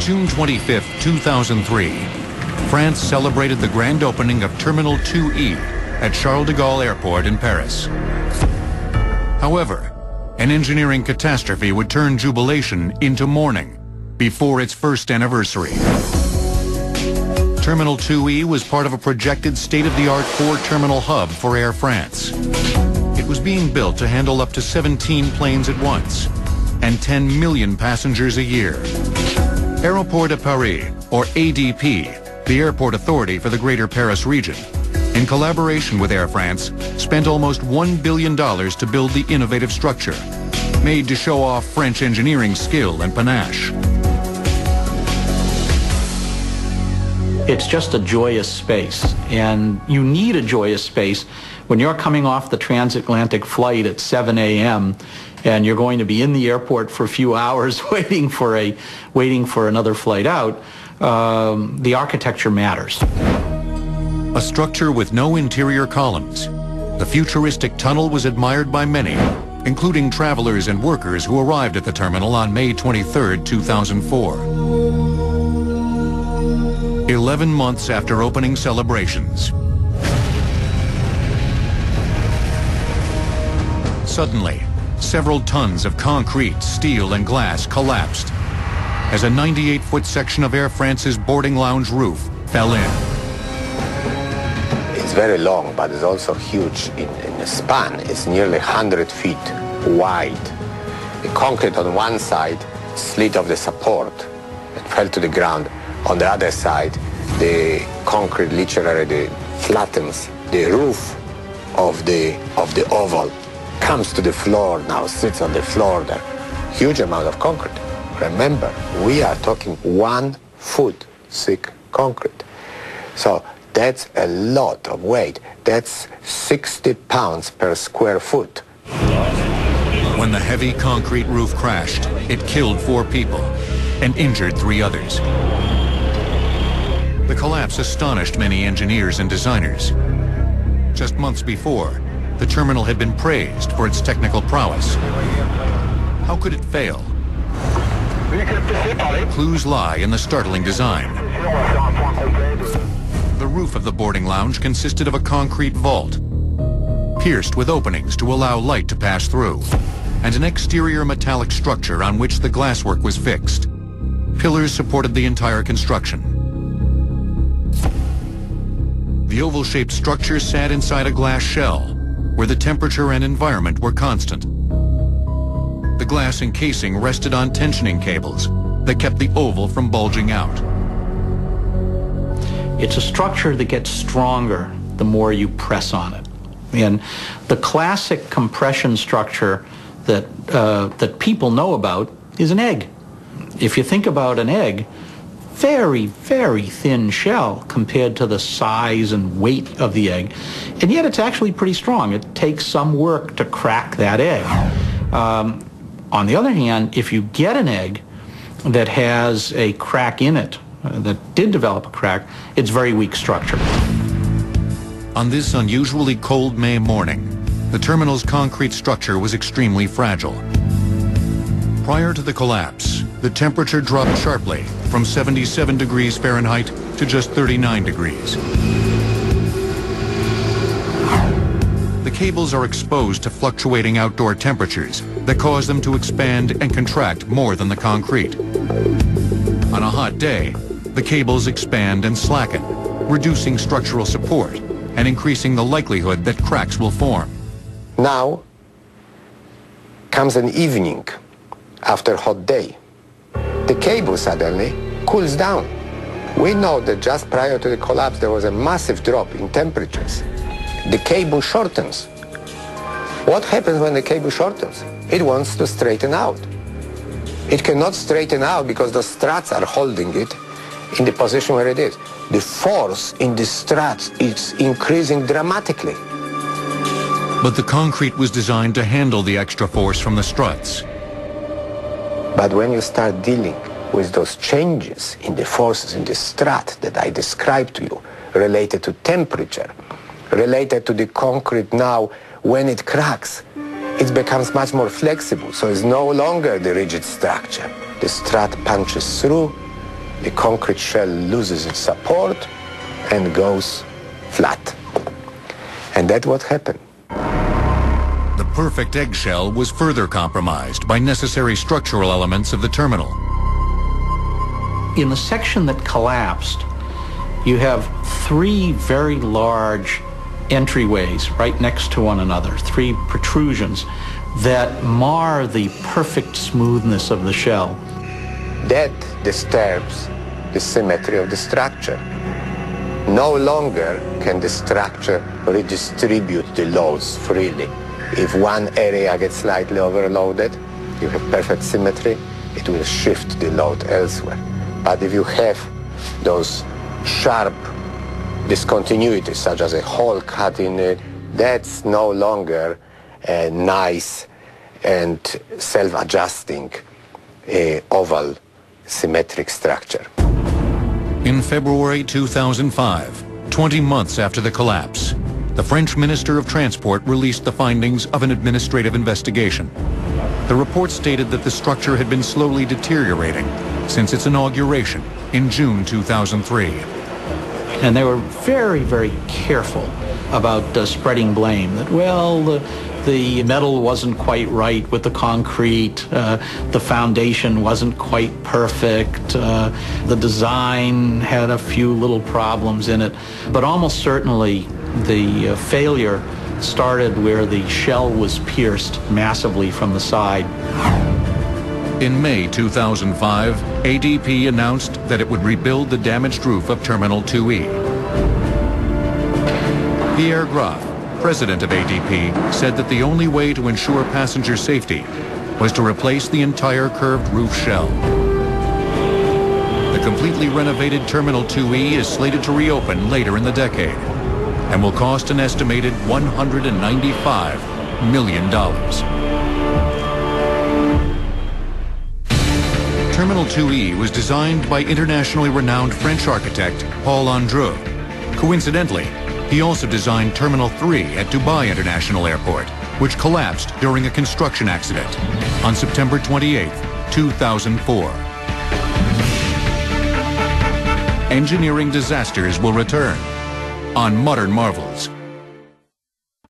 June 25, 2003, France celebrated the grand opening of Terminal 2E at Charles de Gaulle Airport in Paris. However, an engineering catastrophe would turn jubilation into mourning before its first anniversary. Terminal 2E was part of a projected state-of-the-art four-terminal hub for Air France. It was being built to handle up to 17 planes at once and 10 million passengers a year. Aéroports de Paris, or ADP, the airport authority for the Greater Paris region, in collaboration with Air France, spent almost $1 billion to build the innovative structure, made to show off French engineering skill and panache. It's just a joyous space, and you need a joyous space when you're coming off the transatlantic flight at 7 a.m. and you're going to be in the airport for a few hours waiting for another flight out. The architecture matters. A structure with no interior columns, the futuristic tunnel was admired by many, including travelers and workers who arrived at the terminal on May 23, 2004. 11 months after opening celebrations. Suddenly, several tons of concrete, steel, and glass collapsed as a 98-foot section of Air France's boarding lounge roof fell in. It's very long, but it's also huge in the span. It's nearly 100 feet wide. The concrete on one side slid off the support and fell to the ground. On the other side, the concrete literally flattens the roof of the oval, comes to the floor now, sits on the floor there. Huge amount of concrete. Remember, we are talking 1 foot thick concrete. So that's a lot of weight. That's 60 pounds per square foot. When the heavy concrete roof crashed, it killed 4 people and injured 3 others. The collapse astonished many engineers and designers. Just months before, the terminal had been praised for its technical prowess. How could it fail? Clues lie in the startling design. The roof of the boarding lounge consisted of a concrete vault, pierced with openings to allow light to pass through, and an exterior metallic structure on which the glasswork was fixed. Pillars supported the entire construction. The oval-shaped structure sat inside a glass shell, where the temperature and environment were constant. The glass encasing rested on tensioning cables that kept the oval from bulging out. It's a structure that gets stronger the more you press on it. And the classic compression structure that people know about is an egg. If you think about an egg, very, very thin shell compared to the size and weight of the egg, and yet it's actually pretty strong. It takes some work to crack that egg. On the other hand, if you get an egg that has a crack in it, that did develop a crack, it's very weak structure. On this unusually cold May morning, the terminal's concrete structure was extremely fragile. Prior to the collapse, the temperature dropped sharply from 77 degrees Fahrenheit to just 39 degrees. The cables are exposed to fluctuating outdoor temperatures that cause them to expand and contract more than the concrete. On a hot day, the cables expand and slacken, reducing structural support and increasing the likelihood that cracks will form. Now comes an evening after a hot day. The cable suddenly cools down. We know that just prior to the collapse there was a massive drop in temperatures. The cable shortens. What happens when the cable shortens? It wants to straighten out. It cannot straighten out because the struts are holding it in the position where it is. The force in the struts is increasing dramatically. But the concrete was designed to handle the extra force from the struts. But when you start dealing with those changes in the forces in the strut that I described to you, related to temperature, related to the concrete now, when it cracks, it becomes much more flexible, so it's no longer the rigid structure. The strut punches through, the concrete shell loses its support and goes flat. And that's what happened. The perfect eggshell was further compromised by necessary structural elements of the terminal. In the section that collapsed, you have three very large entryways right next to one another, three protrusions that mar the perfect smoothness of the shell. That disturbs the symmetry of the structure. No longer can the structure redistribute the loads freely. If one area gets slightly overloaded, you have perfect symmetry, it will shift the load elsewhere. But if you have those sharp discontinuities, such as a hole cut in it, that's no longer a nice and self-adjusting oval symmetric structure. In February 2005, 20 months after the collapse, the French Minister of Transport released the findings of an administrative investigation. The report stated that the structure had been slowly deteriorating since its inauguration in June 2003. And they were very, very careful about spreading blame, that, well, the metal wasn't quite right with the concrete, the foundation wasn't quite perfect, the design had a few little problems in it, but almost certainly the failure started where the shell was pierced massively from the side. In May 2005, ADP announced that it would rebuild the damaged roof of Terminal 2E. Pierre Graff, president of ADP, said that the only way to ensure passenger safety was to replace the entire curved roof shell. The completely renovated Terminal 2E is slated to reopen later in the decade and will cost an estimated $195 million. Terminal 2E was designed by internationally renowned French architect Paul Andreu. Coincidentally, he also designed Terminal 3 at Dubai International Airport, which collapsed during a construction accident on September 28, 2004. Engineering disasters will return on Modern Marvels.